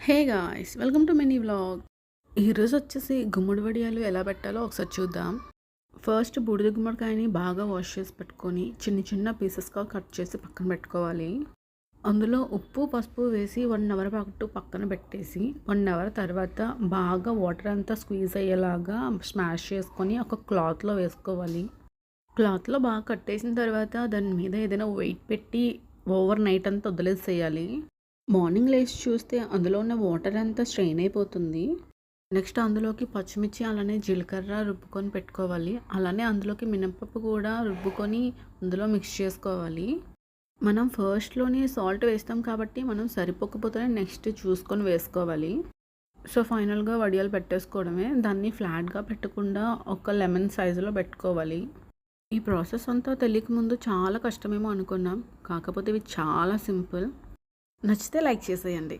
Hey guys welcome to mini vlog. ఈరోజు వచ్చేసి గుమ్మడి వడియాలు ఎలా పెట్టాలో ఒకసారి చూద్దాం. ఫస్ట్ బూడిద గుమ్మడికాయని బాగా వాష్ చేసి పెట్టుకొని చిన్న చిన్న పీసెస్గా కట్ చేసి పక్కన పెట్టుకోవాలి. అందులో ఉప్పు పసుపు వేసి 1 అవర్ పాటు పక్కన పెట్టేసి 1 అవర్ తర్వాత బాగా వాటర్ అంతా స్క్వీజ్ అయ్యేలాగా స్మాష్ చేసుకొని ఒక క్లాత్లో వేసుకోవాలి. క్లాత్లో బాగా కట్టేసిన తర్వాత దాని మీద ఏదైనా వెయిట్ పెట్టి ఓవర్ నైట్ అంతా వదిలేసేయాలి. మార్నింగ్ లేచి చూస్తే అందులో ఉన్న వాటర్ అంతా స్ట్రెయిన్ అయిపోతుంది. నెక్స్ట్ అందులోకి పచ్చిమిర్చి అలానే జీలకర్ర రుబ్బుకొని పెట్టుకోవాలి. అలానే అందులోకి మినపప్పు కూడా రుబ్బుకొని అందులో మిక్స్ చేసుకోవాలి. మనం ఫస్ట్లోనే సాల్ట్ వేస్తాం కాబట్టి మనం సరిపోకపోతేనే నెక్స్ట్ చూసుకొని వేసుకోవాలి. సో ఫైనల్గా వడియాలు పెట్టేసుకోవడమే. దాన్ని ఫ్లాట్గా పెట్టకుండా ఒక లెమన్ సైజులో పెట్టుకోవాలి. ఈ ప్రాసెస్ అంతా తెలియకముందు చాలా కష్టమేమో అనుకున్నాం, కాకపోతే ఇవి చాలా సింపుల్. నచ్చితే లైక్ చేసేయండి.